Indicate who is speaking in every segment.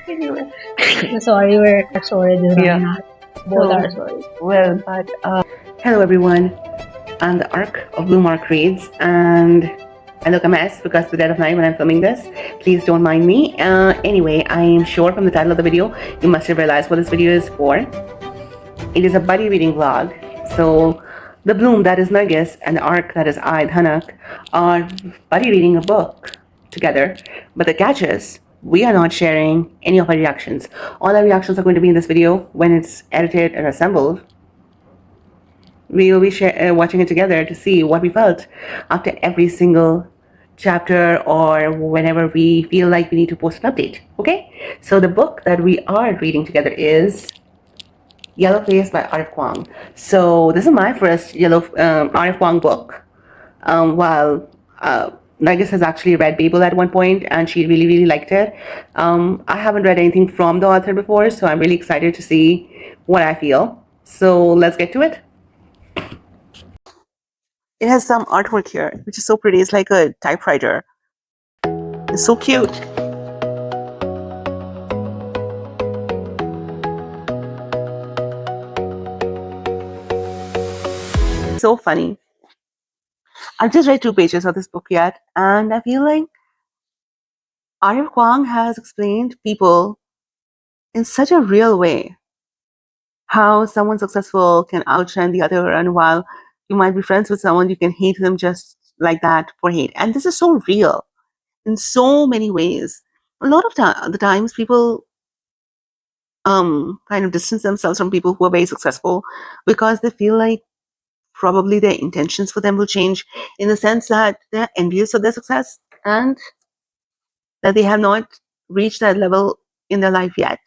Speaker 1: Anyway. Sorry, we're sorry this
Speaker 2: Yeah.
Speaker 1: running out. Both are sorry.
Speaker 2: Well, but hello everyone. I'm the Arc of Blue Mark Reads, and I look a mess because it's the dead of night when I'm filming this. Please don't mind me. Anyway, I am sure from the title of the video, you must have realized what this video is for. It is a buddy reading vlog. So the Bloom, that is Nargis, and the Arc, that is I, Dhanak, are buddy reading a book together. But the catch is, we are not sharing any of our reactions. All our reactions are going to be in this video when it's edited and assembled. We will be watching it together to see what we felt after every single chapter or whenever we feel like we need to post an update. Okay? So the book that we are reading together is Yellowface by RF Kuang. So this is my first RF Kuang book. While Nargis has actually read Babel at one point and she really, really liked it. I haven't read anything from the author before, so I'm really excited to see what I feel. So let's get to it. It has some artwork here, which is so pretty. It's like a typewriter. It's so cute. So funny. I've just read 2 pages of this book yet, and I feel like RF Kuang has explained people in such a real way. How someone successful can outshine the other, and while you might be friends with someone, you can hate them just like that for hate. And this is so real in so many ways. A lot of the times people kind of distance themselves from people who are very successful because they feel like probably their intentions for them will change, in the sense that they're envious of their success and that they have not reached that level in their life yet.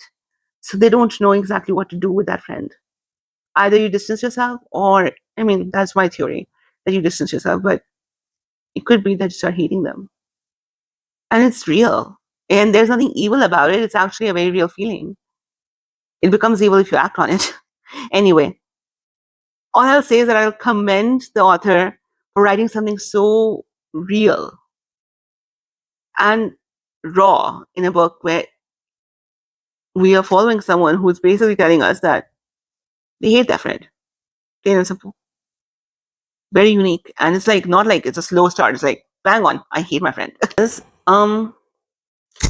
Speaker 2: So they don't know exactly what to do with that friend. Either you distance yourself, or, I mean, that's my theory, that you distance yourself, but it could be that you start hating them. And it's real. And there's nothing evil about it. It's actually a very real feeling. It becomes evil if you act on it. Anyway, all I'll say is that I'll commend the author for writing something so real and raw in a book where we are following someone who's basically telling us that they hate their friend. Plain and simple. Very unique. And it's like, not like it's a slow start. It's like, bang on, I hate my friend.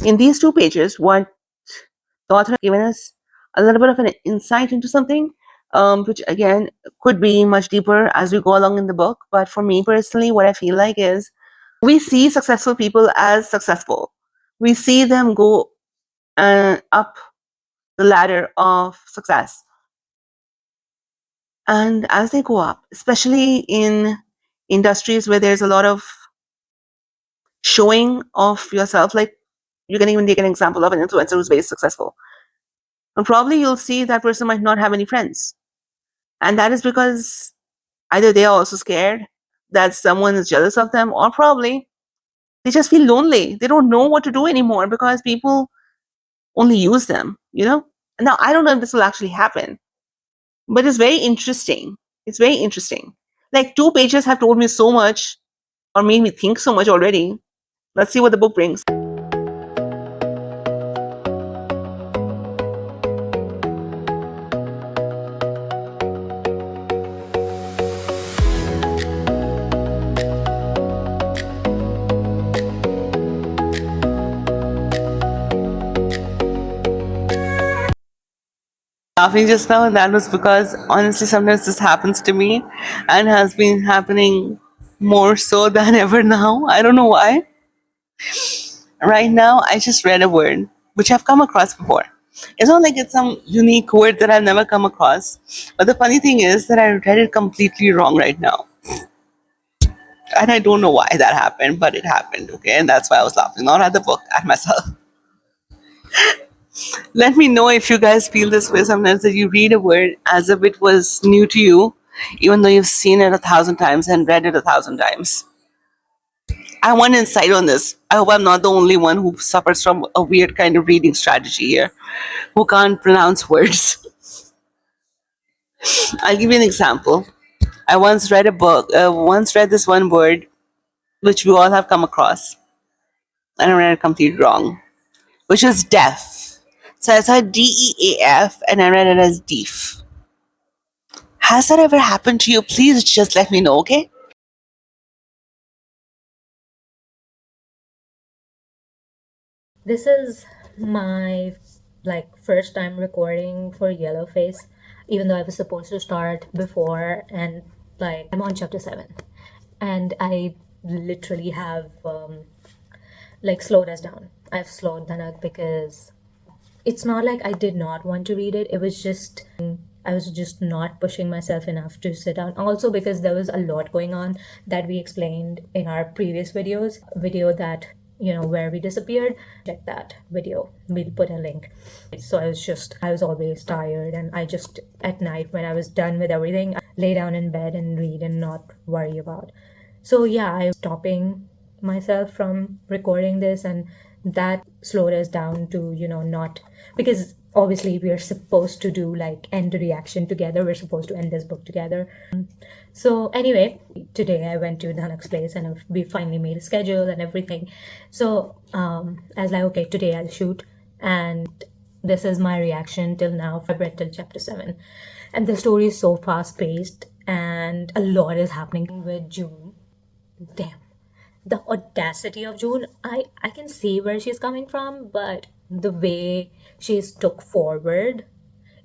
Speaker 2: In these 2 pages, what the author has given us a little bit of an insight into something, which again could be much deeper as we go along in the book. But for me personally, what I feel like is we see successful people as successful. We see them go up the ladder of success. And as they go up, especially in industries where there's a lot of showing of yourself, like you can even take an example of an influencer who's very successful. And probably you'll see that person might not have any friends. And that is because either they are also scared that someone is jealous of them, or probably they just feel lonely. They don't know what to do anymore because people only use them, you know? Now, I don't know if this will actually happen, but it's very interesting. It's very interesting. Like 2 pages have told me so much, or made me think so much already. Let's see what the book brings. Laughing just now, and that was because honestly sometimes this happens to me and has been happening more so than ever now. I don't know why. Right now I just read a word which I've come across before. It's not like it's some unique word that I've never come across, but the funny thing is that I read it completely wrong right now, and I don't know why that happened, but it happened. Okay, and that's why I was laughing, not at the book, at myself. Let me know if you guys feel this way sometimes, that you read a word as if it was new to you, even though you've seen it 1,000 times and read it 1,000 times. I want insight on this. I hope I'm not the only one who suffers from a weird kind of reading strategy here, who can't pronounce words. I'll give you an example. I once read this one word, which we all have come across, and I read it completely wrong, which is death. So I saw DEAF and I read it as Deef. Has that ever happened to you? Please just let me know, okay?
Speaker 1: This is my first time recording for Yellowface, even though I was supposed to start before, and I'm on chapter 7, and I literally have slowed us down. I've slowed Dhanak because it's not like I did not want to read it. It was just I was just not pushing myself enough to sit down. Also because there was a lot going on that we explained in our previous video that where we disappeared. Check that video. We'll put a link. So I was always tired, and I just at night when I was done with everything, I lay down in bed and read and not worry about. So yeah, I'm stopping myself from recording this, and that slowed us down to not, because obviously we are supposed to do end the reaction together, we're supposed to end this book together. So anyway, today I went to Dhanak's place and we finally made a schedule and everything. So I was like, okay, today I'll shoot, and this is my reaction till now. I've read till chapter 7, and the story is so fast paced and a lot is happening with June. Damn, the audacity of June. I can see where she's coming from, but the way she's took forward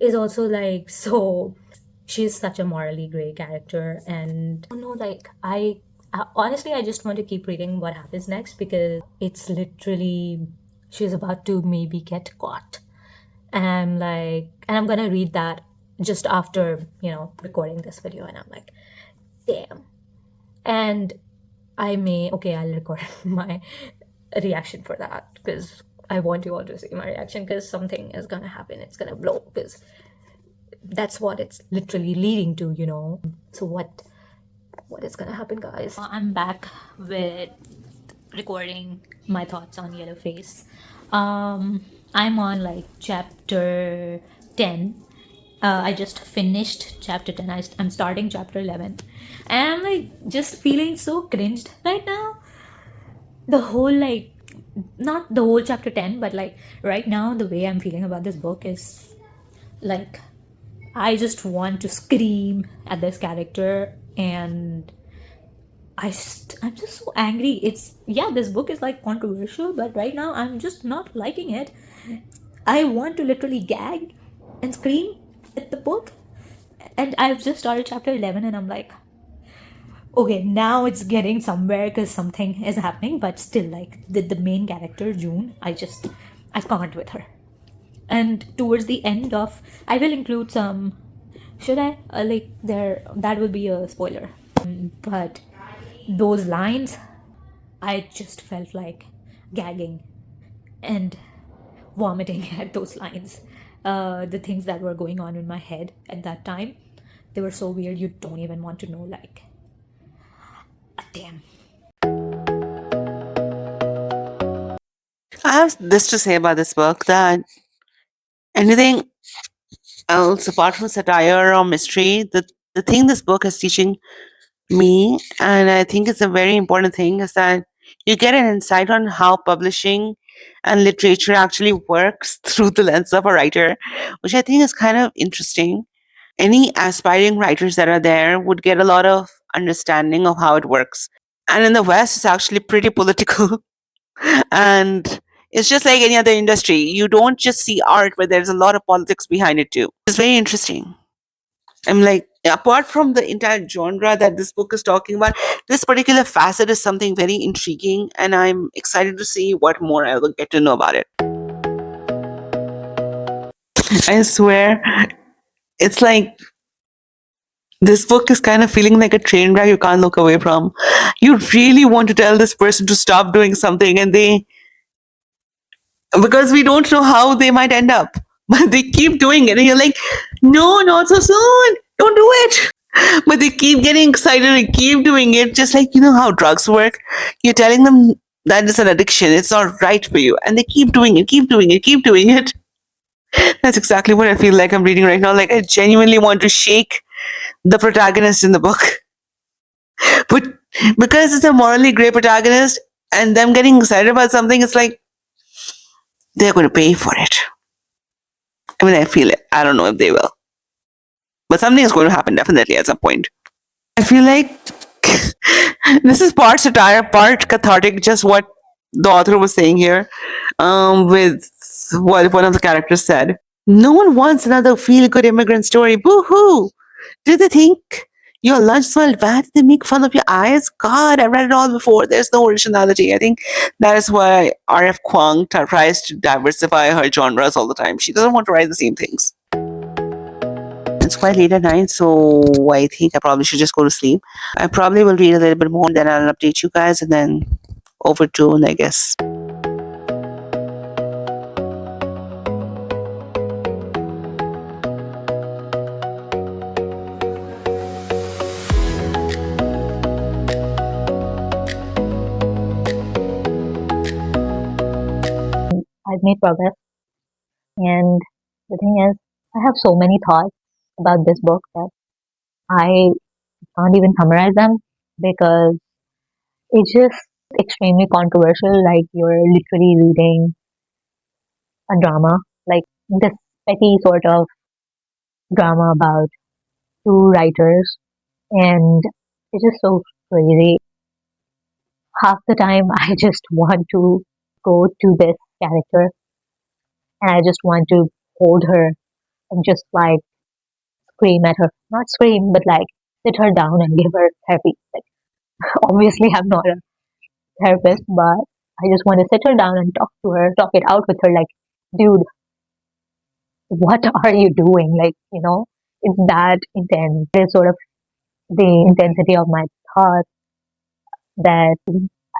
Speaker 1: is also so. She's such a morally gray character, and I don't know, I honestly, I just want to keep reading what happens next, because it's literally she's about to maybe get caught, and I'm gonna read that just after recording this video, and I'm like, damn. And I'll record my reaction for that, because I want you all to see my reaction, because something is gonna happen. It's gonna blow, because that's what it's literally leading to, So what is gonna happen, guys? I'm back with recording my thoughts on Yellowface. I'm on chapter 10. I just finished chapter 10. I'm starting chapter 11, and I'm just feeling so cringed right now. The whole not the whole chapter 10, but right now the way I'm feeling about this book is I just want to scream at this character, and I'm just so angry. This book is controversial, but right now I'm just not liking it. I want to literally gag and scream at the book, and I've just started chapter 11, and I'm like, okay, now it's getting somewhere because something is happening, but still, the main character June, I can't with her. And towards the end of, I will include some, should I that will be a spoiler, but those lines, I just felt like gagging and vomiting at those lines. The things that were going on in my head at that time, they were so weird, you don't even want to know. Damn.
Speaker 2: I have this to say about this book, that anything else apart from satire or mystery, the thing this book is teaching me, and I think it's a very important thing, is that you get an insight on how publishing and literature actually works through the lens of a writer, which I think is kind of interesting. Any aspiring writers that are there would get a lot of understanding of how it works. And in the West, it's actually pretty political. And it's just like any other industry. You don't just see art, but there's a lot of politics behind it too. It's very interesting. I'm like, apart from the entire genre that this book is talking about, this particular facet is something very intriguing, and I'm excited to see what more I will get to know about it. I swear, it's like this book is kind of feeling like a train wreck you can't look away from. You really want to tell this person to stop doing something, and because we don't know how they might end up, but they keep doing it, and you're like, no, not so soon, don't do it. But they keep getting excited and keep doing it, just like how drugs work. You're telling them that it's an addiction, it's not right for you, and they keep doing it, keep doing it, keep doing it. That's exactly what I feel like I'm reading right now. Like, I genuinely want to shake the protagonist in the book. But because it's a morally gray protagonist and them getting excited about something, it's like they're going to pay for it. I mean, I feel it. I don't know if they will. But something is going to happen definitely at some point. I feel like this is part satire, part cathartic, just what the author was saying here, with what one of the characters said. No one wants another feel good immigrant story. Boo hoo! Do they think your lunch smelled bad? They make fun of your eyes? God, I read it all before. There's no originality. I think that is why RF Kuang tries to diversify her genres all the time. She doesn't want to write the same things. It's quite late at night, so I think I probably should just go to sleep. I probably will read a little bit more, and then I'll update you guys, and then over to, I guess.
Speaker 1: I've made progress, and the thing is, I have so many thoughts about this book that I can't even summarize them because it's just extremely controversial. Like you're literally reading a drama, like this petty sort of drama about two writers, and it's just so crazy. Half the time, I just want to go to this character and I just want to hold her and just like scream at her. Not scream, but like sit her down and give her therapy. Like, obviously, I'm not a therapist, but I just want to sit her down and talk to her, talk it out with her. Like, dude, what are you doing? Like, it's that intense. There's sort of the intensity of my thoughts that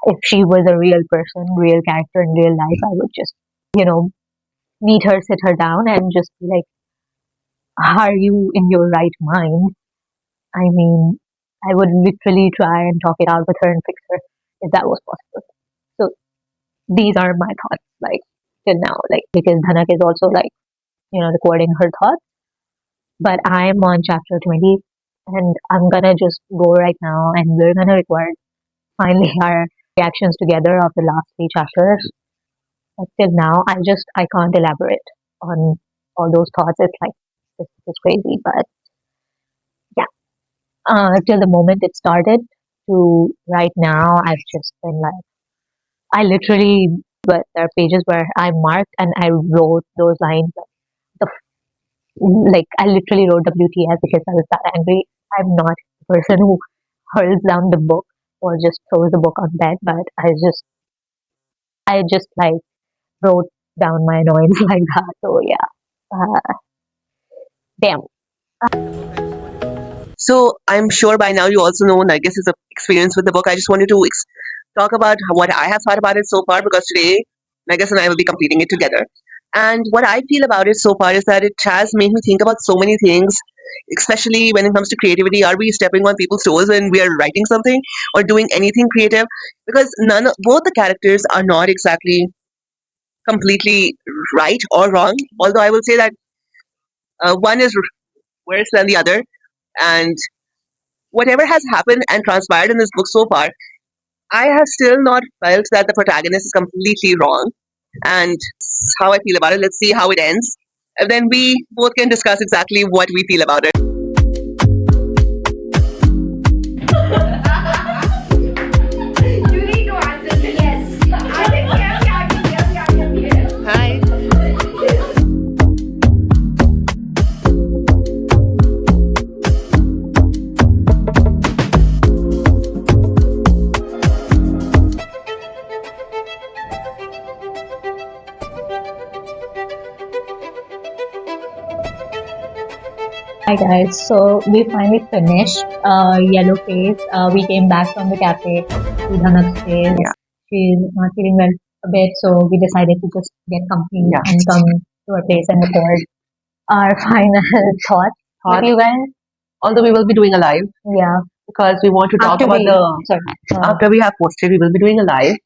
Speaker 1: if she was a real person, real character in real life, I would just, meet her, sit her down, and just be like, are you in your right mind? I mean, I would literally try and talk it out with her and fix her if that was possible. So these are my thoughts, like till now, like because Dhanak is also like, recording her thoughts. But I'm on chapter 20 and I'm gonna just go right now and we're gonna record finally our reactions together of the last three chapters. But till now, I can't elaborate on all those thoughts. It's like, this is crazy, but yeah. Till the moment it started to right now, I've just been like, I literally, but there are pages where I marked and I wrote those lines. The, like, I literally wrote WTF because I was that angry. I'm not the person who hurls down the book or just throws the book on bed, but I just like wrote down my annoyance like that. So yeah, damn.
Speaker 2: So I'm sure by now you also know Nargis's experience with the book. I just wanted to talk about what I have thought about it so far because today Nargis and I will be completing it together. And what I feel about it so far is that it has made me think about so many things, especially when it comes to creativity. Are we stepping on people's toes when we are writing something or doing anything creative? Because both the characters are not exactly completely right or wrong. Although I will say that one is worse than the other, and whatever has happened and transpired in this book so far, I have still not felt that the protagonist is completely wrong. And that's how I feel about it. Let's see how it ends. And then we both can discuss exactly what we feel about it.
Speaker 3: You need to answer this. Yes. I think yes.
Speaker 2: Hi.
Speaker 1: Hi guys, so we finally finished Yellowface. We came back from the cafe to Dhanak's place.
Speaker 2: Yeah.
Speaker 1: She's not feeling well a bit, so we decided to just get company
Speaker 2: Yeah.
Speaker 1: and come to her place and record our final thoughts. With you guys?
Speaker 2: Although we will be doing a live
Speaker 1: Yeah.
Speaker 2: because we want to talk
Speaker 1: After
Speaker 2: about
Speaker 1: we, sorry.
Speaker 2: after we have posted, we will be doing a live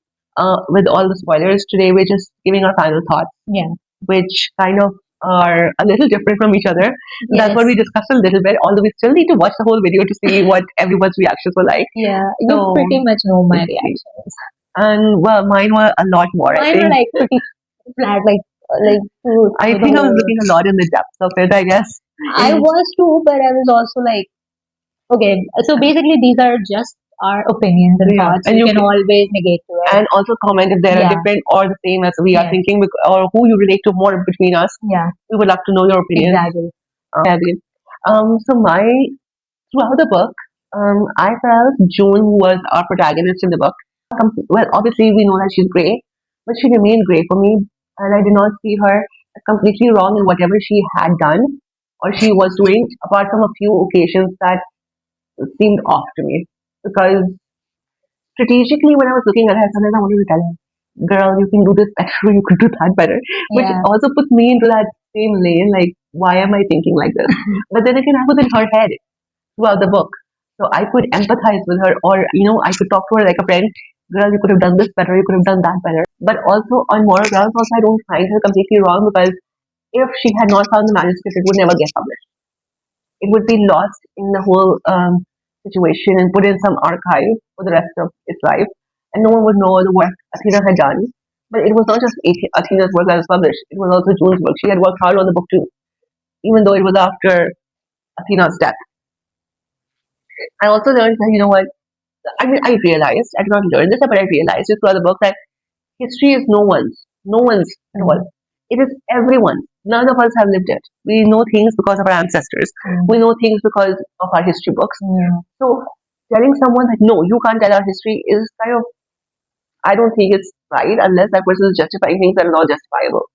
Speaker 2: with all the spoilers. Today we're just giving our final thoughts,
Speaker 1: Yeah.
Speaker 2: which kind of are a little different from each other. That's what
Speaker 1: Yes.
Speaker 2: we discussed a little bit, although we still need to watch the whole video to see what everyone's reactions were like.
Speaker 1: Yeah, you
Speaker 2: So,
Speaker 1: pretty much know my
Speaker 2: let's see.
Speaker 1: reactions.
Speaker 2: And well, mine were a lot more, I
Speaker 1: Mine were
Speaker 2: think.
Speaker 1: like pretty flat, like
Speaker 4: like
Speaker 2: I
Speaker 4: to the
Speaker 2: think I was
Speaker 4: whole.
Speaker 2: looking a lot in the depths of it, I guess.
Speaker 4: I was too, but I was also like, okay, so basically these are just our opinions and
Speaker 2: Yeah,
Speaker 4: thoughts.
Speaker 2: and
Speaker 4: You
Speaker 2: you
Speaker 4: can
Speaker 2: can
Speaker 4: always negate to it.
Speaker 2: and also comment if they are
Speaker 4: Yeah,
Speaker 2: different or the same as we are
Speaker 4: yes,
Speaker 2: thinking, or who you relate to more between us.
Speaker 4: yeah,
Speaker 2: We would love to know your opinions.
Speaker 4: exactly.
Speaker 2: Abby. So my throughout the book, I felt June was our protagonist in the book. Well, obviously we know that she's grey, but she remained grey for me, and I did not see her as completely wrong in whatever she had done or she was doing, apart from a few occasions that seemed off to me. Because strategically, when I was looking at her, sometimes I wanted to tell her, "Girl, you can do this better. You could do that better." Which
Speaker 4: Yeah,
Speaker 2: also put me into that same lane. Like, why am I thinking like this? But then again, I was in her head throughout the book. So I could empathize with her, or I could talk to her like a friend. Girl, you could have done this better. You could have done that better. But also on moral grounds, also I don't find her completely wrong because if she had not found the manuscript, it would never get published. It would be lost in the whole situation and put in some archive for the rest of its life, and no one would know the work Athena had done. But it was not just Athena's work that was published; it was also June's work. She had worked hard on the book too, even though it was after Athena's death. I also learned that I mean, I realized, I did not learn this, but I realized it throughout the book that history is no one's at all. It is everyone's. None of us have lived it. We know things because of our ancestors. We know things because of our history books.
Speaker 4: yeah,
Speaker 2: So telling someone that no, you can't tell our history is kind of, I don't think it's right unless that person is justifying things that are not justifiable.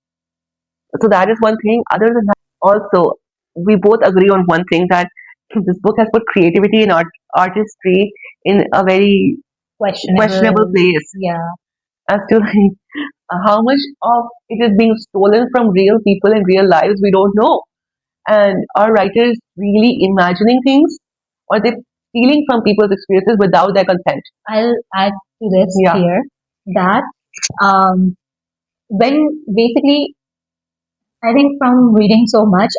Speaker 2: So that is one thing. Other than that, also, we both agree on one thing that this book has put creativity and artistry in a very questionable place
Speaker 4: Yeah,
Speaker 2: as to like how much of it is being stolen from real people and real lives we don't know. And are writers really imagining things, or they stealing from people's experiences without their consent?
Speaker 4: I'll add to this
Speaker 2: Yeah.
Speaker 4: here that um, when basically I think from reading so much,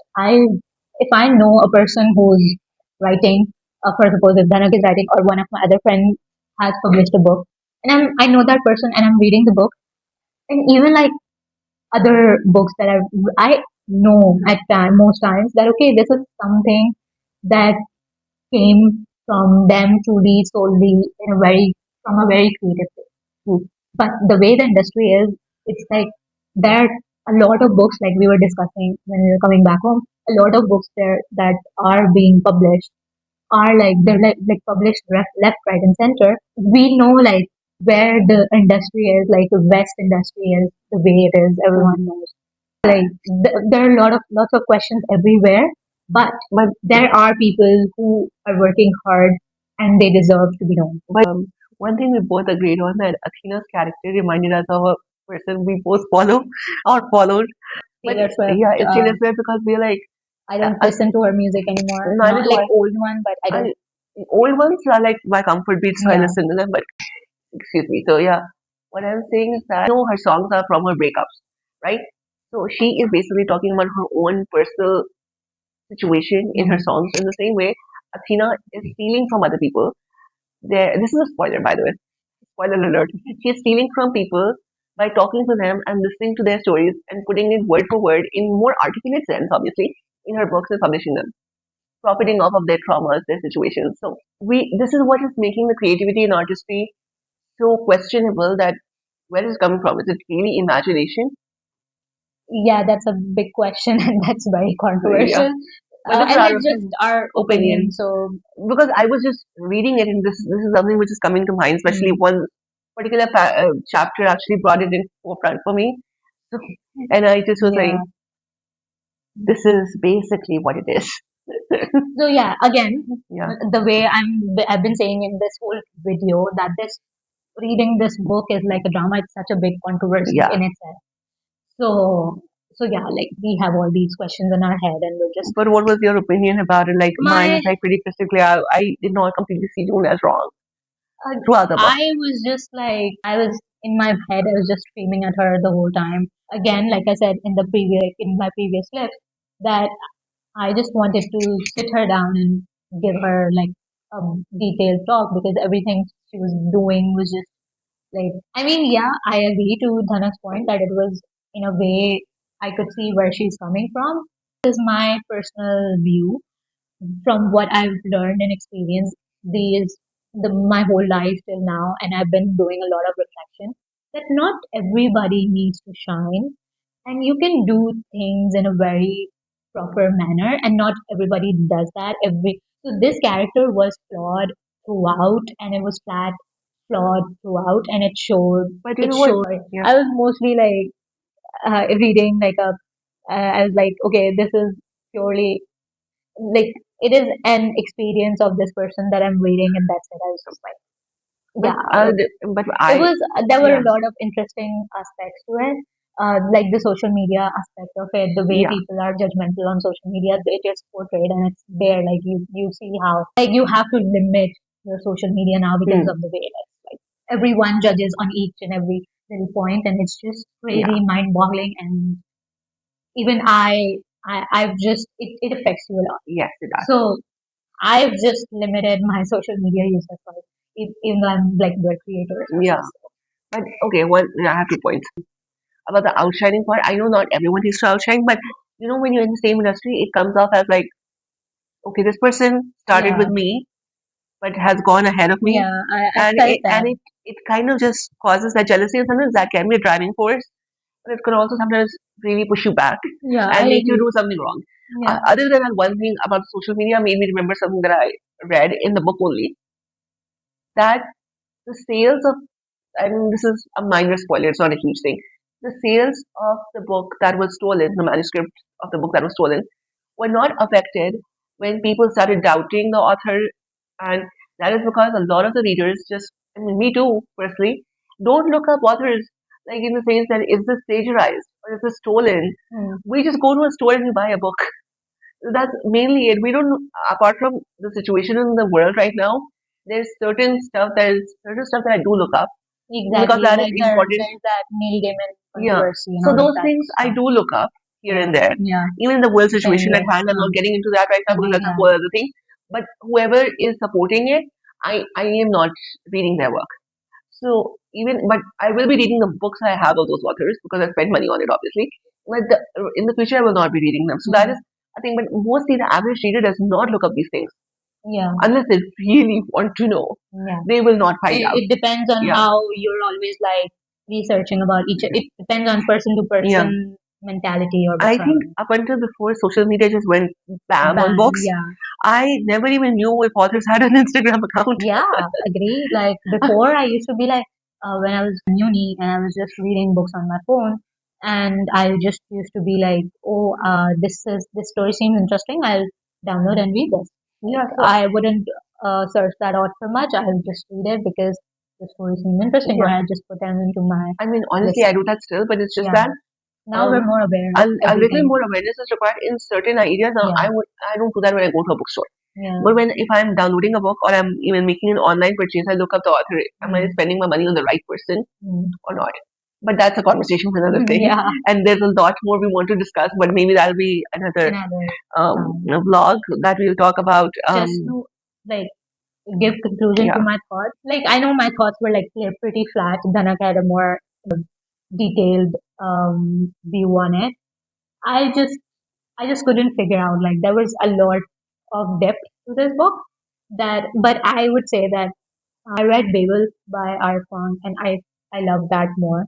Speaker 4: if I know a person who's writing, for suppose if Dhanak is writing or one of my other friends has published a book, and I know that person and I'm reading the book, and even like other books that I know at most times that okay, this is something that came from them truly solely in a very from a very creative way.
Speaker 2: Hmm.
Speaker 4: But the way the industry is, it's like there are a lot of books like we were discussing when we were coming back home. A lot of books there that are being published are like they're like published left, right, and center. We know like where the industry is, like the West industry is, the way it is. Everyone knows. Like there are lots of questions everywhere, but there are people who are working hard and they deserve to be known.
Speaker 2: But one thing we both agreed on that Athena's character reminded us of a person we both follow or followed. But
Speaker 4: Taylor Swift.
Speaker 2: yeah, it's Taylor Swift because we're like,
Speaker 4: I don't listen to her music anymore.
Speaker 2: neither
Speaker 4: Not
Speaker 2: do
Speaker 4: like
Speaker 2: I.
Speaker 4: old one, but I don't.
Speaker 2: Old ones are like my comfort beats, so I
Speaker 4: Yeah.
Speaker 2: listen to them. But excuse me. So yeah, what I'm saying is that I know her songs are from her breakups, right? So she is basically talking about her own personal situation in her songs. In the same way, Athena is stealing from other people. This is a spoiler, by the way. Spoiler alert. She's stealing from people by talking to them and listening to their stories and putting it word for word in more articulate sense, obviously, in her books and publishing them, profiting off of their traumas, their situations. So this is what is making the creativity and artistry so questionable that where is it coming from? Is it really imagination?
Speaker 4: Yeah, that's a big question and that's very
Speaker 2: Yeah.
Speaker 4: controversial.
Speaker 2: But this is
Speaker 4: And
Speaker 2: our
Speaker 4: it's just our opinion. So
Speaker 2: because I was just reading it, and this is something which is coming to mind, especially one particular chapter actually brought it in forefront for me. So, and I just was like,
Speaker 4: yeah.
Speaker 2: this is basically what it is.
Speaker 4: So yeah, again,
Speaker 2: Yeah.
Speaker 4: the way I've been saying in this whole video that this reading this book is like a drama. It's such a big controversy
Speaker 2: Yeah.
Speaker 4: in itself. So yeah, like we have all these questions in our head, and we're just.
Speaker 2: But what was your opinion about it? Like mine
Speaker 4: My
Speaker 2: is like pretty crystal clear. I did not completely see June as wrong
Speaker 4: uh,
Speaker 2: throughout the book.
Speaker 4: I was just like I was in my head. I was just screaming at her the whole time. Again, like I said in my previous clip, that I just wanted to sit her down and give her like a detailed talk because everything she was doing was just like I mean, yeah, I agree to Dhana's point that it was in a way I could see where she's coming from. This is my personal view from what I've learned and experienced my whole life till now, and I've been doing a lot of reflection that not everybody needs to shine, and you can do things in a very proper manner, and not everybody does that. So this character was flawed throughout, and it was flawed throughout, and it showed.
Speaker 2: But you
Speaker 4: It
Speaker 2: know what?
Speaker 4: showed.
Speaker 2: Yeah.
Speaker 4: I was mostly like reading like a. I was like, okay, this is purely like it is an experience of this person that I'm reading, and that's it. I was just like,
Speaker 2: But
Speaker 4: yeah,
Speaker 2: but
Speaker 4: it was. There were
Speaker 2: yeah,
Speaker 4: a lot of interesting aspects to it, like the social media aspect of it, the way
Speaker 2: yeah.
Speaker 4: people are judgmental on social media. It is portrayed, and it's there. Like you see how like you have to limit your social media now because
Speaker 2: Hmm.
Speaker 4: of the way it is. Like everyone judges on each and every little point, and it's just
Speaker 2: Yeah.
Speaker 4: crazy, mind-boggling, and even I've just it affects you a lot.
Speaker 2: Yes, it does.
Speaker 4: So I've just limited my social media use as well, even though I'm like the creator.
Speaker 2: Yeah. But okay, I have 2 points about the outshining part. I know not everyone needs to outshine, but you know, when you're in the same industry, it comes off as like, okay, this person started with
Speaker 4: Yeah,
Speaker 2: me, but has gone ahead of me,
Speaker 4: yeah, I
Speaker 2: and
Speaker 4: felt that.
Speaker 2: it kind of just causes that jealousy, and sometimes that can be a driving force, but it can also sometimes really push you back
Speaker 4: Yeah, I
Speaker 2: and make you
Speaker 4: agree.
Speaker 2: do something wrong.
Speaker 4: Yeah,
Speaker 2: Other than that, one thing about social media made me remember something that I read in the book only, that the sales of, I mean, this is a minor spoiler, it's not a huge thing. The sales of the book that was stolen, the manuscript of the book that was stolen, were not affected when people started doubting the author. And that is because a lot of the readers just, I mean, me too, personally, don't look up authors like in the sense that is this plagiarized or is this stolen?
Speaker 4: mm,
Speaker 2: We just go to a store and we buy a book. That's mainly it. We don't, apart from the situation in the world right now, there's certain stuff that I do look up because
Speaker 4: exactly.
Speaker 2: that is
Speaker 4: Like
Speaker 2: important.
Speaker 4: there's that Neil Gaiman
Speaker 2: Yeah.
Speaker 4: controversy and
Speaker 2: So
Speaker 4: all of
Speaker 2: those
Speaker 4: that
Speaker 2: things I
Speaker 4: stuff.
Speaker 2: do look up here
Speaker 4: Yeah,
Speaker 2: and there.
Speaker 4: yeah,
Speaker 2: Even the world
Speaker 4: same
Speaker 2: situation at
Speaker 4: here.
Speaker 2: hand, I'm not getting into that right now because that's a
Speaker 4: Yeah,
Speaker 2: whole other thing. But whoever is supporting it, I am not reading their work. So even, but I will be reading the books I have of those authors because I spent money on it, obviously. But in the future, I will not be reading them. So that is, I think, but mostly the average reader does not look up these things
Speaker 4: yeah,
Speaker 2: unless they really want to know.
Speaker 4: yeah.
Speaker 2: They will not find out.
Speaker 4: It depends on
Speaker 2: Yeah.
Speaker 4: how you're always like researching about each. It depends on person to
Speaker 2: Yeah.
Speaker 4: person mentality or
Speaker 2: I think
Speaker 4: whatsoever.
Speaker 2: up until before social media just went bam on
Speaker 4: Ban,
Speaker 2: books,
Speaker 4: yeah.
Speaker 2: I never even knew if authors had an Instagram account.
Speaker 4: Yeah, agree. Like before, I used to be like, when I was in uni and I was just reading books on my phone, and I just used to be like, oh, this story seems interesting. I'll download and read this.
Speaker 2: Yeah, so
Speaker 4: I wouldn't search that out for much. I would just read it because the story seemed interesting, or
Speaker 2: yeah.
Speaker 4: I just put them into my
Speaker 2: I mean, honestly,
Speaker 4: list.
Speaker 2: I do that still, but it's just
Speaker 4: Yeah.
Speaker 2: that
Speaker 4: Now we're more aware
Speaker 2: a,
Speaker 4: of
Speaker 2: a little
Speaker 4: everything.
Speaker 2: more awareness is required in certain areas. Now,
Speaker 4: Yeah,
Speaker 2: I don't do that when I go to a bookstore.
Speaker 4: yeah,
Speaker 2: But when if I'm downloading a book or I'm even making an online purchase, I look up the author. Am I
Speaker 4: mm,
Speaker 2: spending my money on the right person
Speaker 4: mm.
Speaker 2: or not? But that's a conversation for another thing.
Speaker 4: Yeah,
Speaker 2: And there's a lot more we want to discuss, but maybe that'll be another
Speaker 4: another
Speaker 2: vlog that we'll talk about.
Speaker 4: just to like give conclusion
Speaker 2: Yeah.
Speaker 4: to my thoughts. Like I know my thoughts were like they're pretty flat. Dhanak had a more detailed view on it. I just I just couldn't figure out like there was a lot of depth to this book that but I would say that I read Babel by RF Kuang and I love that more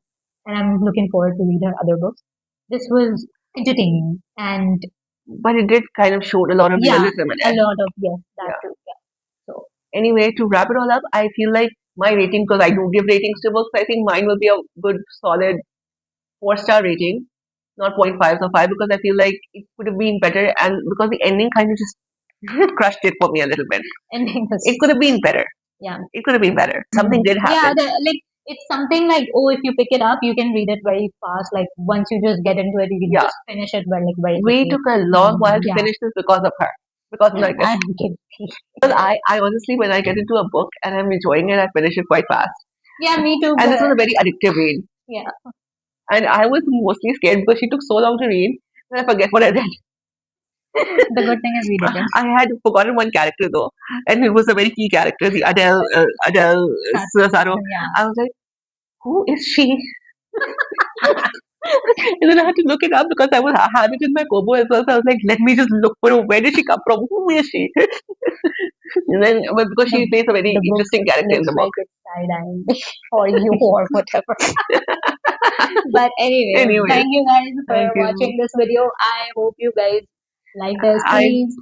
Speaker 4: and I'm looking forward to read her other books. This was entertaining and
Speaker 2: But it did kind of show a lot of
Speaker 4: yeah,
Speaker 2: realism in
Speaker 4: a
Speaker 2: it.
Speaker 4: lot of yes, that
Speaker 2: Yeah.
Speaker 4: too. Yeah. So
Speaker 2: Anyway, to wrap it all up, I feel like my rating, because I do give ratings to books, I think mine will be a good solid 4-star rating, not 0.5 or 5, because I feel like it could have been better, and because the ending kind of just crushed it for me a little bit.
Speaker 4: ending was
Speaker 2: It could have been better.
Speaker 4: yeah.
Speaker 2: It could have been better. Something did
Speaker 4: Yeah,
Speaker 2: happen.
Speaker 4: like it's something like oh, if you pick it up, you can read it very fast. Like once you just get into it, you can
Speaker 2: Yeah.
Speaker 4: just finish it very
Speaker 2: We
Speaker 4: quickly.
Speaker 2: took a long while to
Speaker 4: Yeah,
Speaker 2: finish this because of her. Because of her.
Speaker 4: I can.
Speaker 2: Because I honestly, when I get into a book and I'm enjoying it, I finish it quite fast.
Speaker 4: Yeah, me too.
Speaker 2: And this was
Speaker 4: But
Speaker 2: a very addictive read.
Speaker 4: yeah,
Speaker 2: And I was mostly scared because she took so long to read that I forget what I read.
Speaker 4: the good thing is we didn't.
Speaker 2: I had forgotten one character though, and it was a very key character, the Adele
Speaker 4: Saro.
Speaker 2: Saro.
Speaker 4: Yeah,
Speaker 2: I was like, who is she? And then I had to look it up because I had it in my Kobo as well. So I was like, let me just look for her. Where did she come from? Who is she? And then, well, because she plays a very
Speaker 4: The book
Speaker 2: interesting character in
Speaker 4: looks
Speaker 2: the book.
Speaker 4: like it's side-eyeing or you or whatever. But anyway,
Speaker 2: Anyway,
Speaker 4: thank you guys for
Speaker 2: thank you.
Speaker 4: watching this video. I hope you guys like this.
Speaker 2: I
Speaker 4: Please,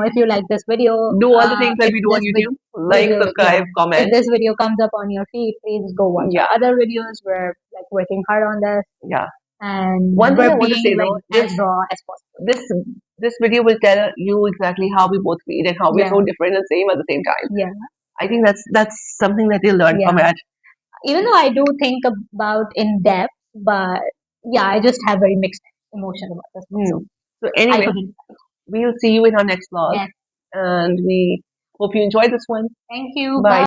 Speaker 4: if you like this video,
Speaker 2: do all the things that
Speaker 4: if
Speaker 2: we do on
Speaker 4: this
Speaker 2: YouTube. Like,
Speaker 4: video,
Speaker 2: subscribe,
Speaker 4: if
Speaker 2: comment.
Speaker 4: this video comes up on your feed, please go watch
Speaker 2: Yeah,
Speaker 4: our other videos. We're like working hard on this,
Speaker 2: yeah.
Speaker 4: and
Speaker 2: One thing I
Speaker 4: we're
Speaker 2: want to say
Speaker 4: being like
Speaker 2: though,
Speaker 4: as raw as possible.
Speaker 2: this video will tell you exactly how we both feel and how we're
Speaker 4: Yeah,
Speaker 2: so different and same at the same time.
Speaker 4: yeah,
Speaker 2: I think that's something that you'll learn from
Speaker 4: yeah.
Speaker 2: it.
Speaker 4: Even though I do think about in depth, but yeah, I just have very mixed emotion about this book. So
Speaker 2: So
Speaker 4: I
Speaker 2: anyway,
Speaker 4: couldn't.
Speaker 2: we'll see you in our next vlog,
Speaker 4: Yes.
Speaker 2: and we hope you enjoyed this one.
Speaker 4: Thank you.
Speaker 2: Bye.
Speaker 4: Bye.